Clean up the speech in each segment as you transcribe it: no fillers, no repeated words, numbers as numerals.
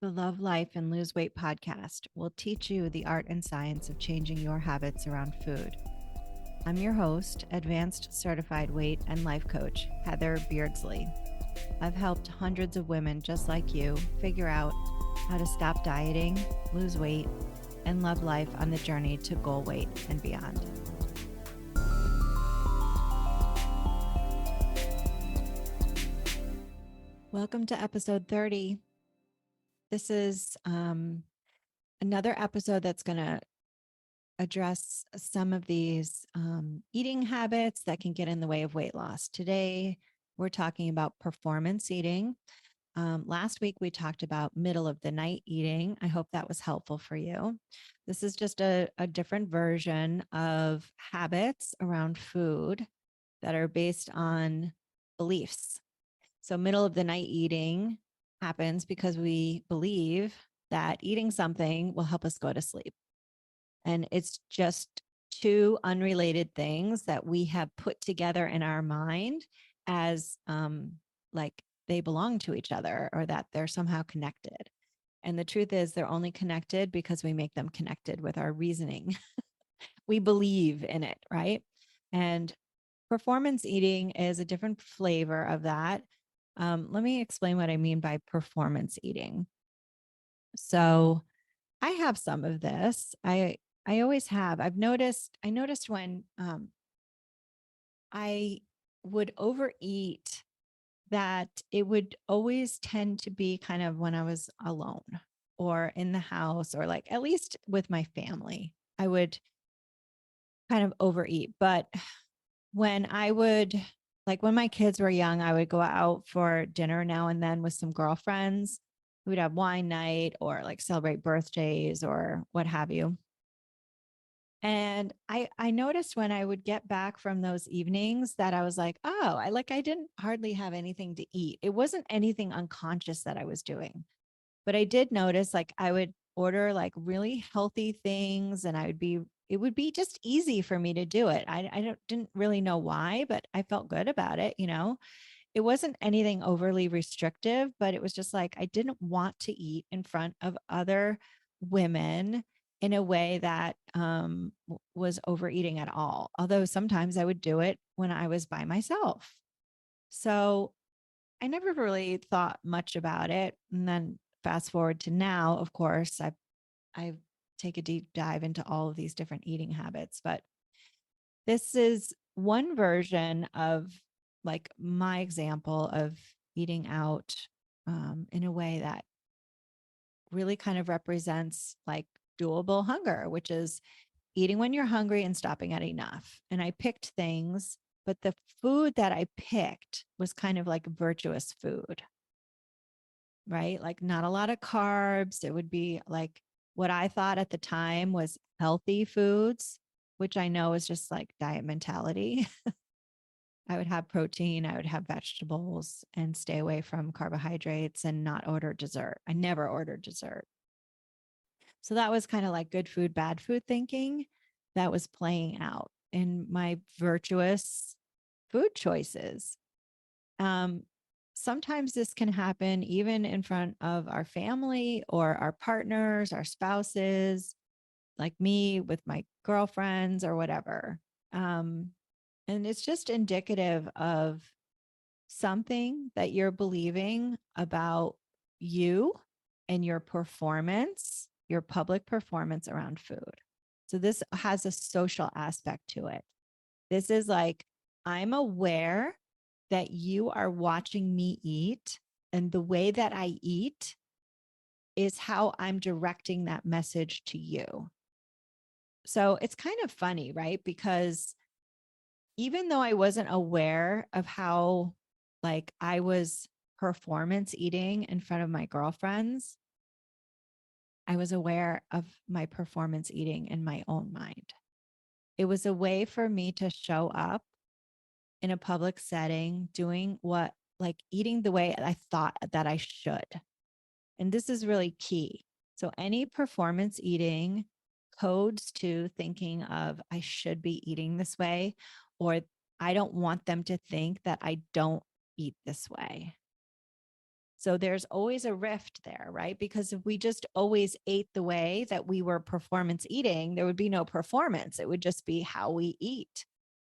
The Love Life and Lose Weight podcast will teach you the art and science of changing your habits around food. I'm your host, advanced certified weight and life coach, Heather Beardsley. I've helped hundreds of women just like you figure out how to stop dieting, lose weight, and love life on the journey to goal weight and beyond. Welcome to episode 30. This is another episode that's going to address some of these eating habits that can get in the way of weight loss. Today, we're talking about performance eating. Last week, we talked about middle of the night eating. I hope that was helpful for you. This is just a different version of habits around food that are based on beliefs. So middle of the night eating happens because we believe that eating something will help us go to sleep. And it's just two unrelated things that we have put together in our mind as like they belong to each other or that they're somehow connected. And the truth is they're only connected because we make them connected with our reasoning. We believe in it, right? And performance eating is a different flavor of that. Let me explain what I mean by performance eating. So I have some of this. I always have. I noticed when I would overeat that it would always tend to be kind of when I was alone or in the house or like at least with my family. I would kind of overeat. But when I would, like when my kids were young, I would go out for dinner now and then with some girlfriends. We'd have wine night or like celebrate birthdays or what have you. And I noticed when I would get back from those evenings that I was like, oh, I didn't hardly have anything to eat. It wasn't anything unconscious that I was doing. But I did notice like I would order like really healthy things and it would be just easy for me to do it. I didn't really know why, but I felt good about it. It wasn't anything overly restrictive, but it was just like I didn't want to eat in front of other women in a way that was overeating at all. Although sometimes I would do it when I was by myself. So I never really thought much about it. And then fast forward to now, of course, I take a deep dive into all of these different eating habits, but this is one version of like my example of eating out in a way that really kind of represents like doable hunger, which is eating when you're hungry and stopping at enough. And I picked things, but the food that I picked was kind of like virtuous food, right? Like not a lot of carbs. It would be like what I thought at the time was healthy foods, which I know is just like diet mentality. I would have protein, I would have vegetables and stay away from carbohydrates and not order dessert. I never ordered dessert. So that was kind of like good food, bad food thinking that was playing out in my virtuous food choices. Um, Sometimes this can happen even in front of our family or our partners, our spouses, like me with my girlfriends or whatever. And it's just indicative of something that you're believing about you and your performance, your public performance around food. So this has a social aspect to it. This is like, I'm aware that you are watching me eat, and the way that I eat is how I'm directing that message to you. So it's kind of funny, right? Because even though I wasn't aware of how like I was performance eating in front of my girlfriends, I was aware of my performance eating in my own mind. It was a way for me to show up in a public setting, doing what, like eating the way I thought that I should. And this is really key. So, any performance eating codes to thinking of I should be eating this way, or I don't want them to think that I don't eat this way. So there's always a rift there, right? Because if we just always ate the way that we were performance eating, there would be no performance. It would just be how we eat.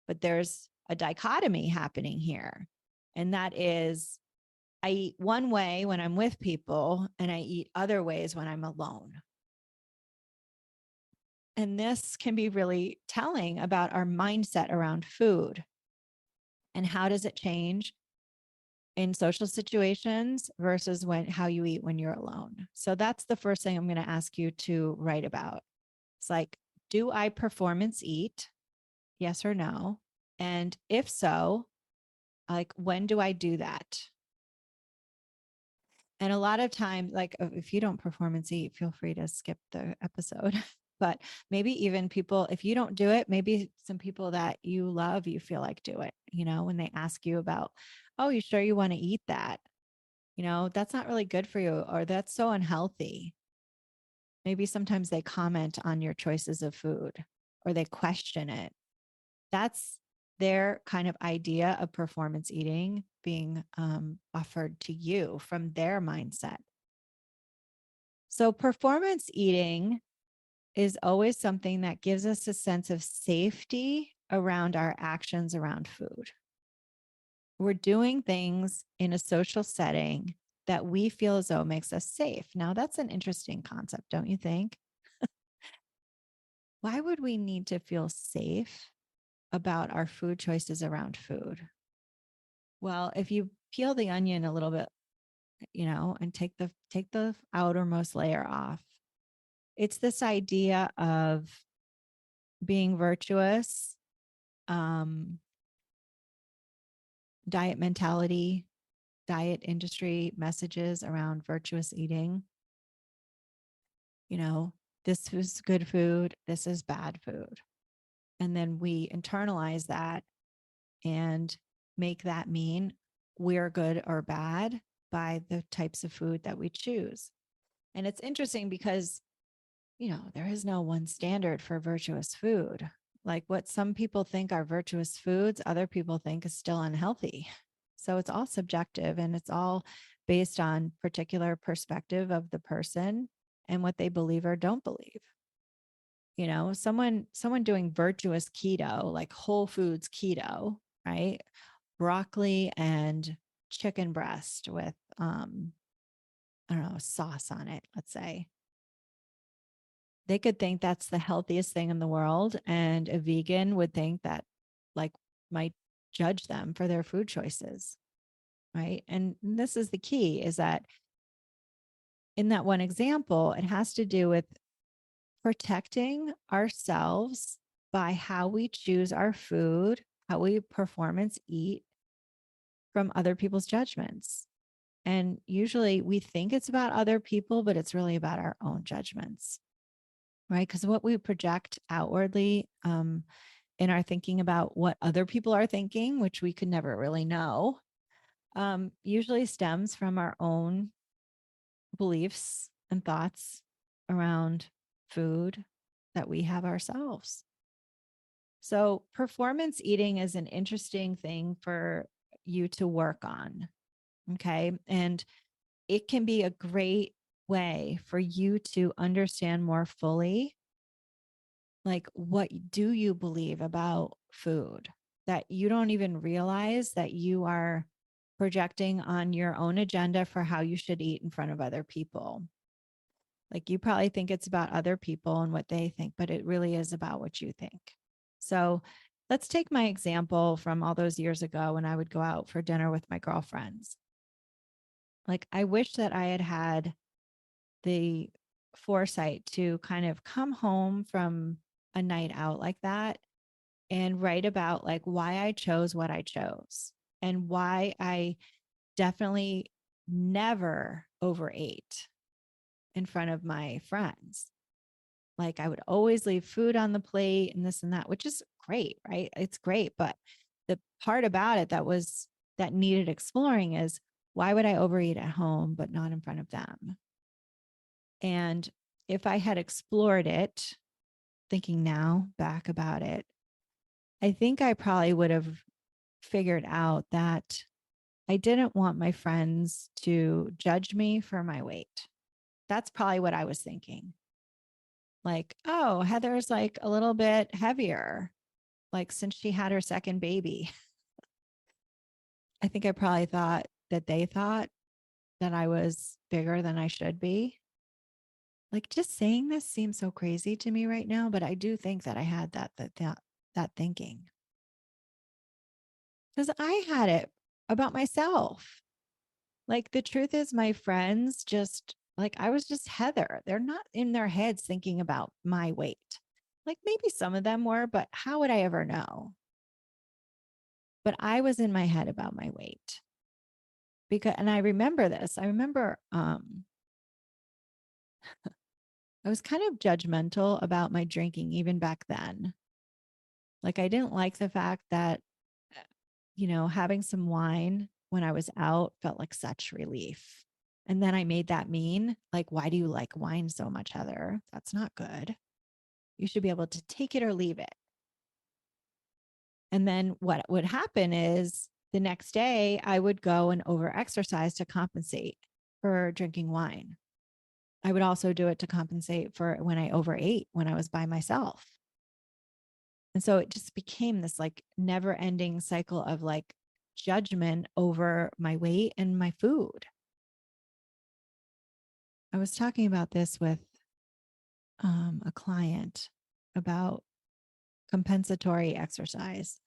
But there's a dichotomy happening here. And that is, I eat one way when I'm with people, and I eat other ways when I'm alone. And this can be really telling about our mindset around food and how does it change in social situations versus how you eat when you're alone. So that's the first thing I'm going to ask you to write about. It's like, do I performance eat? Yes or no? And if so, like, when do I do that? And a lot of times, like, if you don't performance eat, feel free to skip the episode. But maybe even people, if you don't do it, maybe some people that you love, you feel like do it, when they ask you about, oh, you sure you want to eat that? That's not really good for you, or that's so unhealthy. Maybe sometimes they comment on your choices of food or they question it. That's their kind of idea of performance eating being offered to you from their mindset. So, performance eating is always something that gives us a sense of safety around our actions around food. We're doing things in a social setting that we feel as though makes us safe. Now, that's an interesting concept, don't you think? Why would we need to feel safe about our food choices around food? Well, if you peel the onion a little bit, and take the outermost layer off, it's this idea of being virtuous, um, diet mentality, diet industry messages around virtuous eating. This is good food, this is bad food. And then we internalize that and make that mean we're good or bad by the types of food that we choose. And it's interesting because, there is no one standard for virtuous food. Like what some people think are virtuous foods, other people think is still unhealthy. So it's all subjective and it's all based on particular perspective of the person and what they believe or don't believe. Someone doing virtuous keto, like whole foods keto, right? Broccoli and chicken breast with I don't know, sauce on it, let's say. They could think that's the healthiest thing in the world, and a vegan would think that, like, might judge them for their food choices, right? And this is the key, is that in that one example, it has to do with protecting ourselves by how we choose our food, how we performance eat from other people's judgments. And usually we think it's about other people, but it's really about our own judgments, right? Because what we project outwardly in our thinking about what other people are thinking, which we could never really know, usually stems from our own beliefs and thoughts around food that we have ourselves. So, performance eating is an interesting thing for you to work on. Okay. And it can be a great way for you to understand more fully, like, what do you believe about food that you don't even realize that you are projecting on your own agenda for how you should eat in front of other people. Like, you probably think it's about other people and what they think, but it really is about what you think. So let's take my example from all those years ago when I would go out for dinner with my girlfriends. Like, I wish that I had had the foresight to kind of come home from a night out like that and write about, like, why I chose what I chose and why I definitely never overate in front of my friends. Like, I would always leave food on the plate and this and that, which is great, right? It's great. But the part about it that needed exploring is, why would I overeat at home, but not in front of them? And if I had explored it, thinking now back about it, I think I probably would have figured out that I didn't want my friends to judge me for my weight. That's probably what I was thinking. Like, oh, Heather's like a little bit heavier, like since she had her second baby. I think I probably thought that they thought that I was bigger than I should be. Like just saying this seems so crazy to me right now, but I do think that I had that thinking because I had it about myself. Like the truth is, my friends just like I was just Heather. They're not in their heads thinking about my weight. Like maybe some of them were, but how would I ever know? But I was in my head about my weight because, and I remember this. I remember I was kind of judgmental about my drinking even back then. Like I didn't like the fact that, having some wine when I was out felt like such relief. And then I made that mean, like, why do you like wine so much, Heather? That's not good. You should be able to take it or leave it. And then what would happen is the next day I would go and over exercise to compensate for drinking wine. I would also do it to compensate for when I overate when I was by myself. And so it just became this like never ending cycle of like judgment over my weight and my food. I was talking about this with a client about compensatory exercise.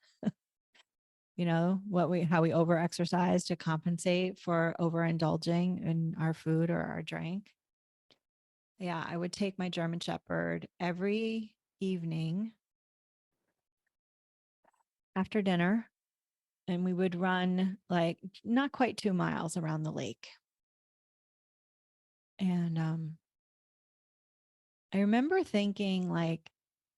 How we over exercise to compensate for overindulging in our food or our drink. Yeah, I would take my German Shepherd every evening after dinner, and we would run like not quite 2 miles around the lake. And I remember thinking like,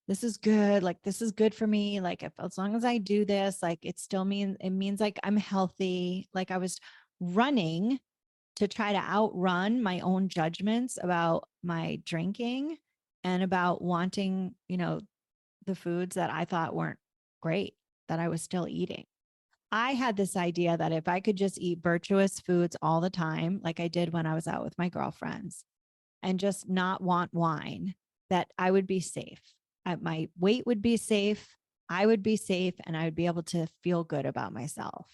this is good. Like, this is good for me. Like, if as long as I do this, like, it means like I'm healthy. Like, I was running to try to outrun my own judgments about my drinking and about wanting, the foods that I thought weren't great that I was still eating. I had this idea that if I could just eat virtuous foods all the time, like I did when I was out with my girlfriends, and just not want wine, that I would be safe. My weight would be safe. I would be safe and I would be able to feel good about myself.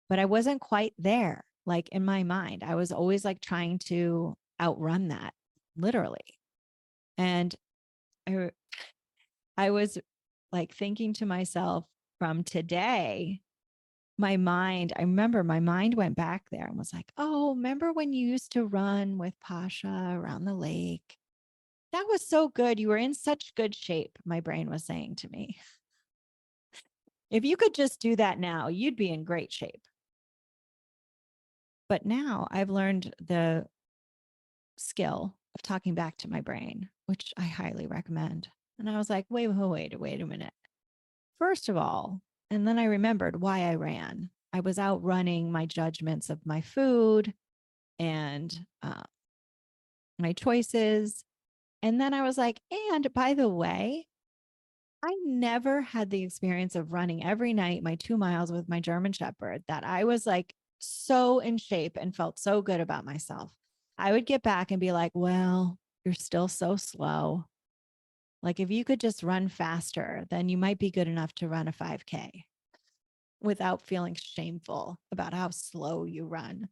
But I wasn't quite there. Like in my mind, I was always like trying to outrun that literally. And I, I was like thinking to myself from today, I remember my mind went back there and was like, oh, remember when you used to run with Pasha around the lake? That was so good. You were in such good shape, my brain was saying to me. If you could just do that now, you'd be in great shape. But now I've learned the skill of talking back to my brain, which I highly recommend. And I was like, wait a minute. First of all, and then I remembered why I ran. I was outrunning my judgments of my food and my choices. And then I was like, and by the way, I never had the experience of running every night my 2 miles with my German Shepherd that I was like so in shape and felt so good about myself. I would get back and be like, well, you're still so slow. Like if you could just run faster, then you might be good enough to run a 5K without feeling shameful about how slow you run.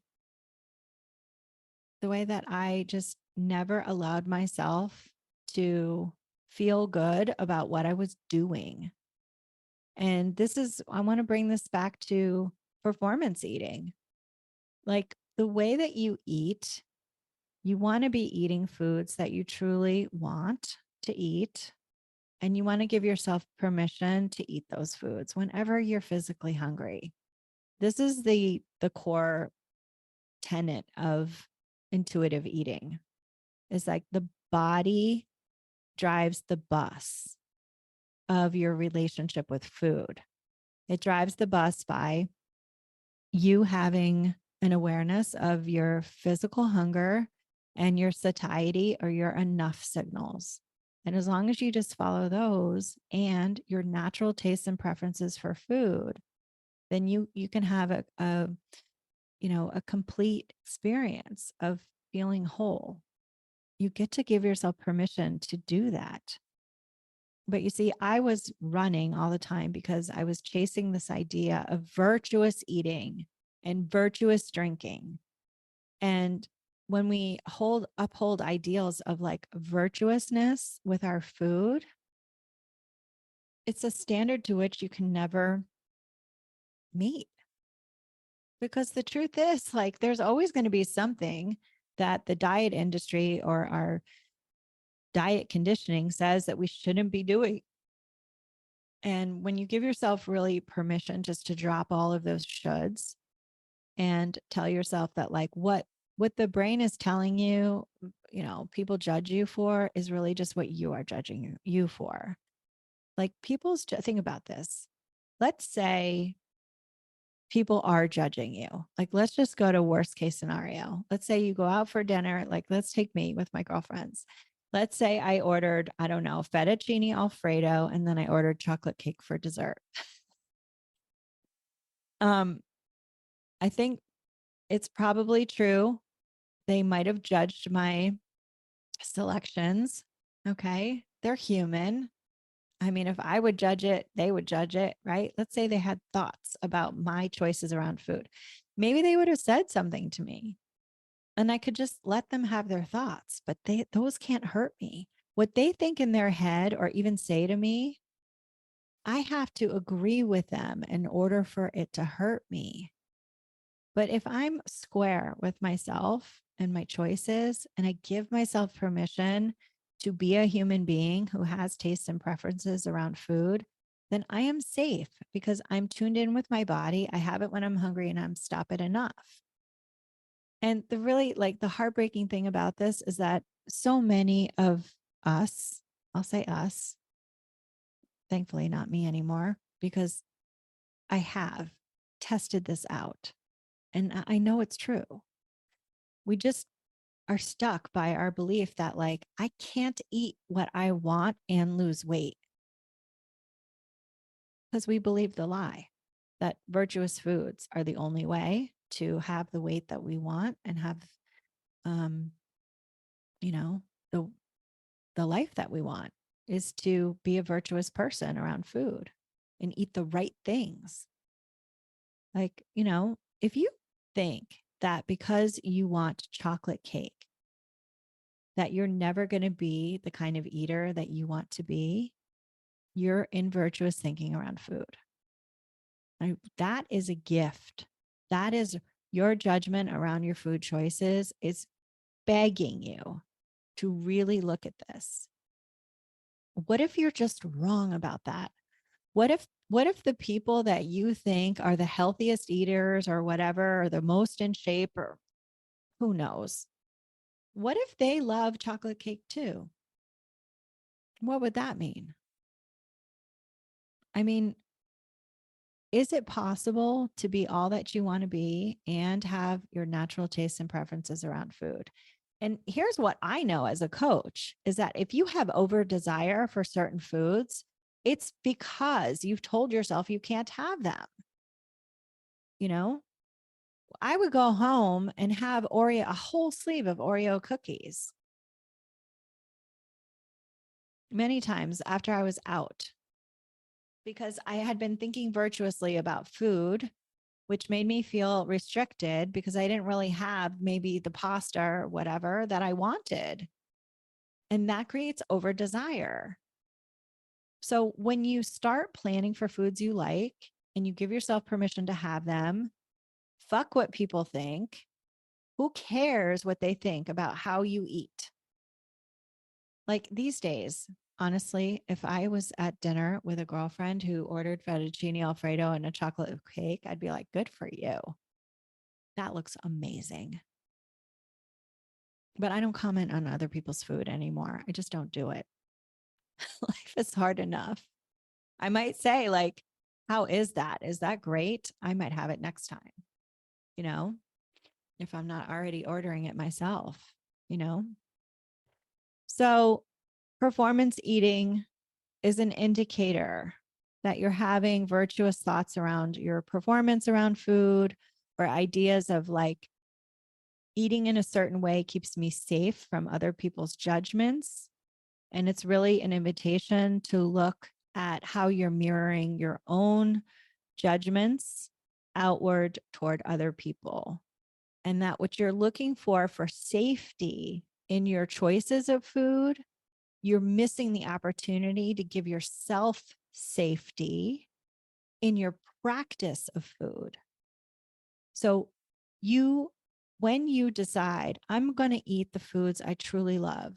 The way that I just never allowed myself to feel good about what I was doing. And I want to bring this back to performance eating. Like the way that you eat, you want to be eating foods that you truly want to eat. And you want to give yourself permission to eat those foods whenever you're physically hungry. This is the core tenet of intuitive eating. Is like the body drives the bus of your relationship with food. It drives the bus by you having an awareness of your physical hunger and your satiety or your enough signals. And as long as you just follow those and your natural tastes and preferences for food, then you can have a a complete experience of feeling whole. You get to give yourself permission to do that. But you see, I was running all the time because I was chasing this idea of virtuous eating and virtuous drinking. And when we uphold ideals of like virtuousness with our food, it's a standard to which you can never meet. Because the truth is, like, there's always going to be something that the diet industry or our diet conditioning says that we shouldn't be doing. And when you give yourself really permission just to drop all of those shoulds and tell yourself that like what the brain is telling you, people judge you for is really just what you are judging you for. Like think about this. Let's say people are judging you. Like, let's just go to worst case scenario. Let's say you go out for dinner. Like, let's take me with my girlfriends. Let's say I ordered, I don't know, fettuccine Alfredo, and then I ordered chocolate cake for dessert. Um, I think it's probably true. They might have judged my selections. Okay. They're human. I mean, if I would judge it, they would judge it, right? Let's say they had thoughts about my choices around food. Maybe they would have said something to me and I could just let them have their thoughts, but those can't hurt me. What they think in their head or even say to me, I have to agree with them in order for it to hurt me. But if I'm square with myself and my choices, and I give myself permission to be a human being who has tastes and preferences around food, then I am safe because I'm tuned in with my body. I have it when I'm hungry and I'm stop it enough. And the really like the heartbreaking thing about this is that so many of us, I'll say us, thankfully not me anymore, because I have tested this out and I know it's true. We just are stuck by our belief that like I can't eat what I want and lose weight because we believe the lie that virtuous foods are the only way to have the weight that we want and have um you know the the life that we want is to be a virtuous person around food and eat the right things. Like, if you think that because you want chocolate cake that you're never going to be the kind of eater that you want to be, you're in virtuous thinking around food. That is a gift. That is your judgment around your food choices is begging you to really look at this. What if you're just wrong about that? What if the people that you think are the healthiest eaters or whatever, or the most in shape, or who knows? What if they love chocolate cake too? What would that mean? I mean, is it possible to be all that you want to be and have your natural tastes and preferences around food? And here's what I know as a coach is that if you have over desire for certain foods, it's because you've told yourself you can't have them. You know, I would go home and have a whole sleeve of Oreo cookies many times after I was out because I had been thinking virtuously about food, which made me feel restricted because I didn't really have maybe the pasta or whatever that I wanted. And that creates over desire. So when you start planning for foods you like and you give yourself permission to have them, fuck what people think. Who cares what they think about how you eat? Like these days, honestly, if I was at dinner with a girlfriend who ordered fettuccine Alfredo and a chocolate cake, I'd be like, good for you. That looks amazing. But I don't comment on other people's food anymore. I just don't do it. Life is hard enough. I might say, like, how is that? Is that great? I might have it next time, you know, if I'm not already ordering it myself, you know? So, performance eating is an indicator that you're having virtuous thoughts around your performance around food, or ideas of like eating in a certain way keeps me safe from other people's judgments. And it's really an invitation to look at how you're mirroring your own judgments outward toward other people. And that what you're looking for safety in your choices of food, you're missing the opportunity to give yourself safety in your practice of food. So when you decide, I'm going to eat the foods I truly love,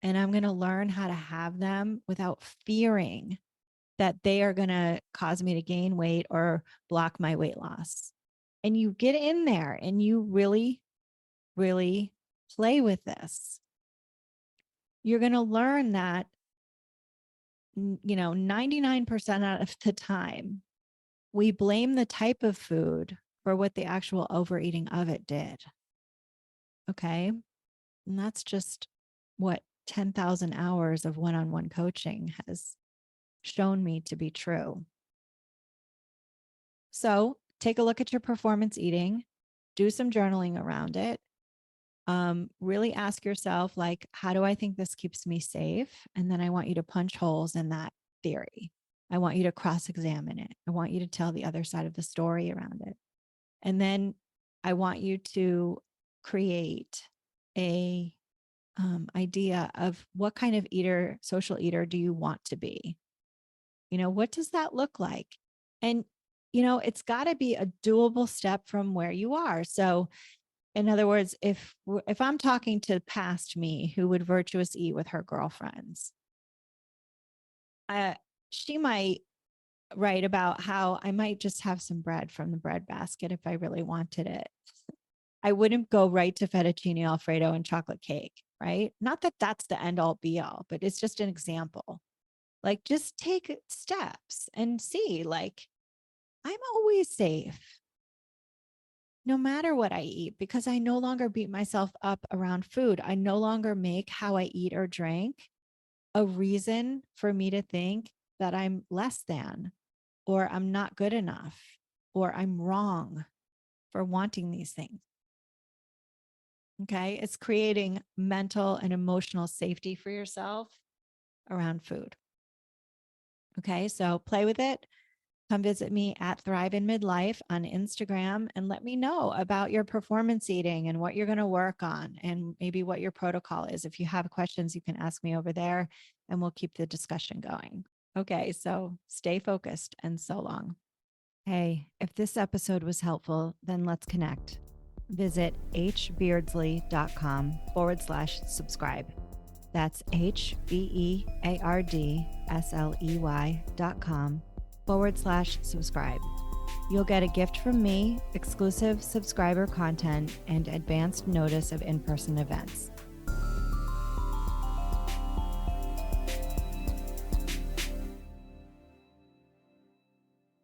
and I'm going to learn how to have them without fearing that they are going to cause me to gain weight or block my weight loss. And you get in there and you really, really play with this. You're going to learn that, 99% out of the time, we blame the type of food for what the actual overeating of it did. Okay. And that's just what 10,000 hours of one-on-one coaching has shown me to be true. So take a look at your performance eating, do some journaling around it. Really ask yourself, like, how do I think this keeps me safe? And then I want you to punch holes in that theory. I want you to cross-examine it. I want you to tell the other side of the story around it. And then I want you to create a idea of what kind of social eater do you want to be? What does that look like? And, it's got to be a doable step from where you are. So in other words, if I'm talking to past me who would virtuous eat with her girlfriends, she might write about how I might just have some bread from the bread basket if I really wanted it. I wouldn't go right to fettuccine Alfredo and chocolate cake, right? Not that that's the end all be all, but it's just an example. Like, just take steps and see, like, I'm always safe no matter what I eat, because I no longer beat myself up around food. I no longer make how I eat or drink a reason for me to think that I'm less than, or I'm not good enough, or I'm wrong for wanting these things. Okay. It's creating mental and emotional safety for yourself around food. Okay. So play with it. Come visit me at Thrive in Midlife on Instagram and let me know about your performance eating and what you're going to work on and maybe what your protocol is. If you have questions, you can ask me over there and we'll keep the discussion going. Okay. So stay focused and so long. Hey, if this episode was helpful, then let's connect. Visit hbeardsley.com/subscribe. That's HBEARDSLEY.com/subscribe. You'll get a gift from me, exclusive subscriber content, and advanced notice of in-person events.